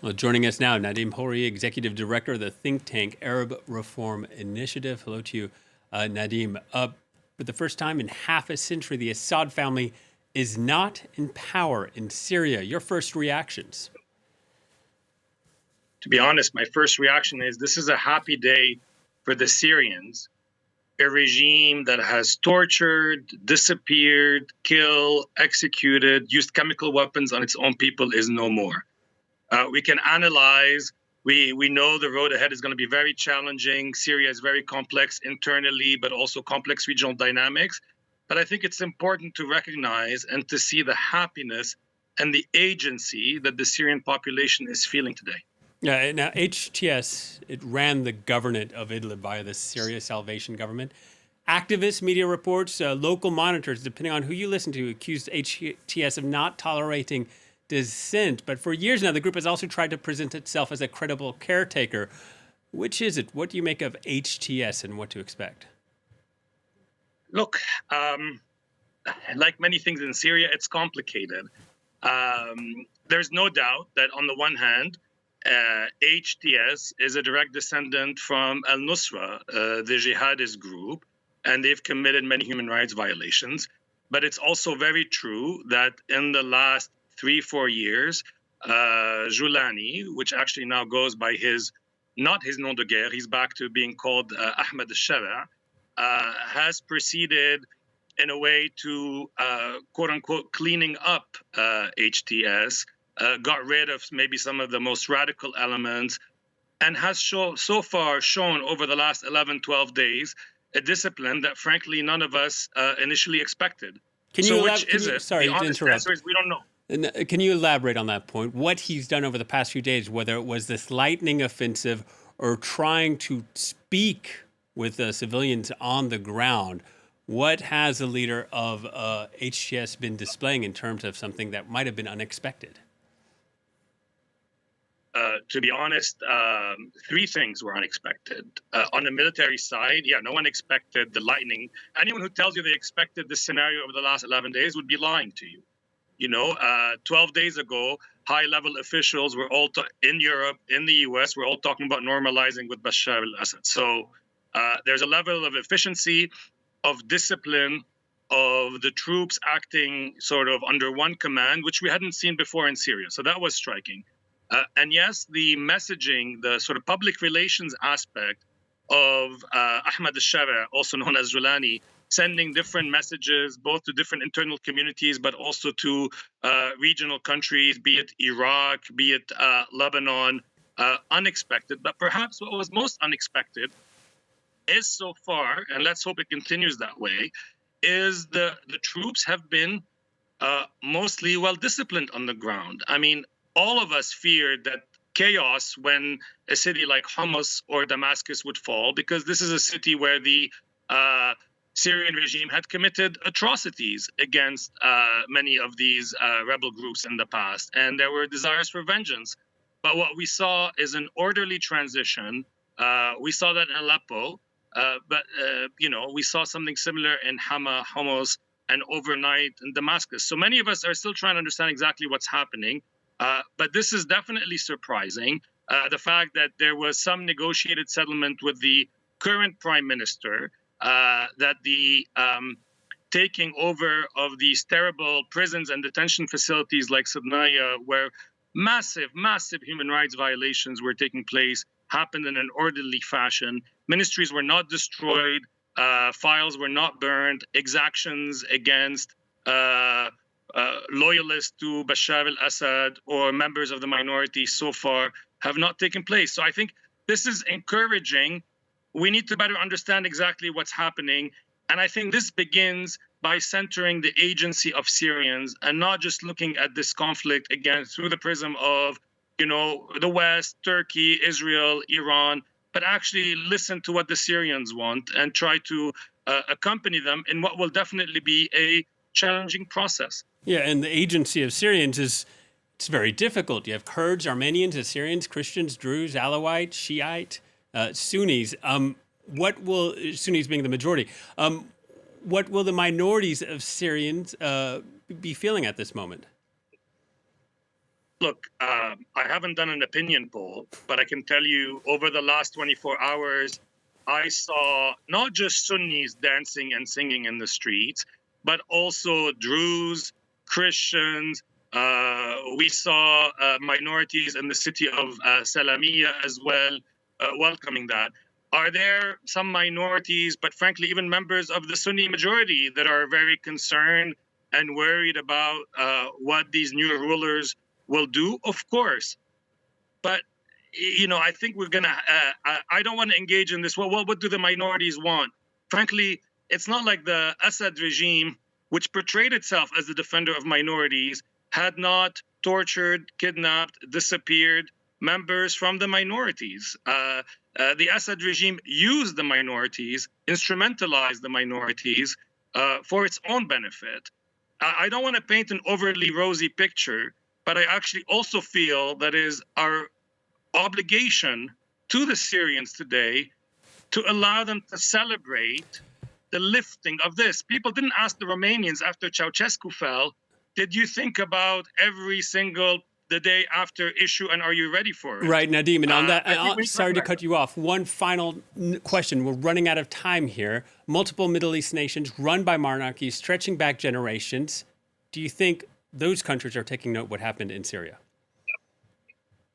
Well, joining us now, Nadim Houry, Executive Director of the think tank Arab Reform Initiative. Hello to you, Nadim. For the first time in half a century, the Assad family is not in power in Syria. Your first reactions? To be honest, my first reaction is this is a happy day for the Syrians. A regime that has tortured, disappeared, killed, executed, used chemical weapons on its own people is no more. We can analyze. We know the road ahead is going to be very challenging. Syria is very complex internally, but also complex regional dynamics. But I think it's important to recognize and to see the happiness and the agency that the Syrian population is feeling today. Yeah. Now, HTS, it ran the government of Idlib via the Syria Salvation Government. Activists, media reports, local monitors, depending on who you listen to, accused HTS of not tolerating dissent. But for years now, the group has also tried to present itself as a credible caretaker. Which is it? What do you make of HTS and what to expect? Look, like many things in Syria, it's complicated. There's no doubt that on the one hand, HTS is a direct descendant from al-Nusra, the jihadist group, and they've committed many human rights violations. But it's also very true that in the last 3-4 years, Julani, which actually now goes by not his nom de guerre, he's back to being called Ahmed al-Shara, has proceeded in a way to, quote unquote, cleaning up HTS, got rid of maybe some of the most radical elements, and has so far shown over the last 11, 12 days a discipline that, frankly, none of us initially expected. Sorry the to honest interrupt. answer is we don't know. Can you elaborate on that point? What he's done over the past few days, whether it was this lightning offensive or trying to speak with civilians on the ground, what has the leader of HTS been displaying in terms of something that might have been unexpected? To be honest, 3 things were unexpected. On the military side, no one expected the lightning. Anyone who tells you they expected this scenario over the last 11 days would be lying to you. 12 days ago, high-level officials were all in Europe, in the US, were all talking about normalizing with Bashar al-Assad. So there's a level of efficiency, of discipline, of the troops acting sort of under one command, which we hadn't seen before in Syria. So that was striking. And yes, the messaging, the sort of public relations aspect of Ahmed al-Shara, also known as Julani, sending different messages, both to different internal communities, but also to regional countries, be it Iraq, be it Lebanon, unexpected. But perhaps what was most unexpected is so far, and let's hope it continues that way, is the troops have been mostly well-disciplined on the ground. I mean, all of us feared that chaos when a city like Homs or Damascus would fall, because this is a city where the Syrian regime had committed atrocities against many of these rebel groups in the past, and there were desires for vengeance. But what we saw is an orderly transition. We saw that in Aleppo, but we saw something similar in Hama, Homs, and overnight in Damascus. So many of us are still trying to understand exactly what's happening. But this is definitely surprising. The fact that there was some negotiated settlement with the current prime minister, that the taking over of these terrible prisons and detention facilities like Sabnaya, where massive human rights violations were taking place, happened in an orderly fashion. Ministries were not destroyed, files were not burned, exactions against loyalists to Bashar al-Assad or members of the minority so far have not taken place. So I think this is encouraging. We need to better understand exactly what's happening. And I think this begins by centering the agency of Syrians and not just looking at this conflict again through the prism of, the West, Turkey, Israel, Iran, but actually listen to what the Syrians want and try to accompany them in what will definitely be a challenging process. Yeah, and the agency of Syrians it's very difficult. You have Kurds, Armenians, Assyrians, Christians, Druze, Alawite, Shiite, Sunnis. Sunnis being the majority, what will the minorities of Syrians be feeling at this moment? Look, I haven't done an opinion poll, but I can tell you over the last 24 hours, I saw not just Sunnis dancing and singing in the streets, but also Druze, Christians. We saw minorities in the city of Salamiyya as well, welcoming that. Are there some minorities, but frankly, even members of the Sunni majority that are very concerned and worried about what these new rulers will do? Of course. But I think we're gonna. I don't want to engage in this. Well, what do the minorities want? Frankly, it's not like the Assad regime, which portrayed itself as the defender of minorities, had not tortured, kidnapped, disappeared members from the minorities. The Assad regime used the minorities, instrumentalized the minorities for its own benefit. I don't want to paint an overly rosy picture, but I actually also feel that is our obligation to the Syrians today to allow them to celebrate the lifting of this. People didn't ask the Romanians after Ceausescu fell, did you think about every single the day after issue, and are you ready for it? Right, Nadim. And on that, we sorry to cut you off. One final question. We're running out of time here. Multiple Middle East nations run by monarchies, stretching back generations. Do you think those countries are taking note of what happened in Syria?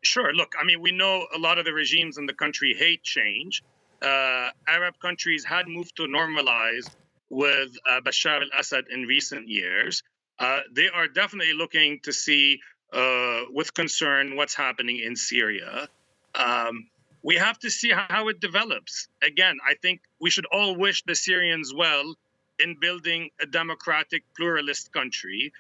Sure. Look, I mean, we know a lot of the regimes in the country hate change. Arab countries had moved to normalize with Bashar al-Assad in recent years. They are definitely looking to see with concern what's happening in Syria. We have to see how it develops. Again, I think we should all wish the Syrians well in building a democratic, pluralist country.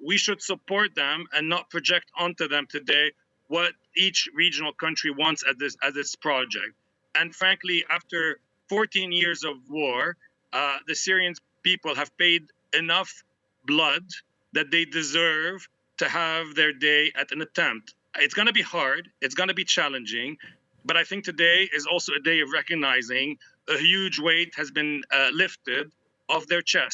We should support them and not project onto them today what each regional country wants as its project. And frankly, after 14 years of war, the Syrian people have paid enough blood that they deserve to have their day at an attempt. It's going to be hard. It's going to be challenging. But I think today is also a day of recognizing a huge weight has been lifted off their chest.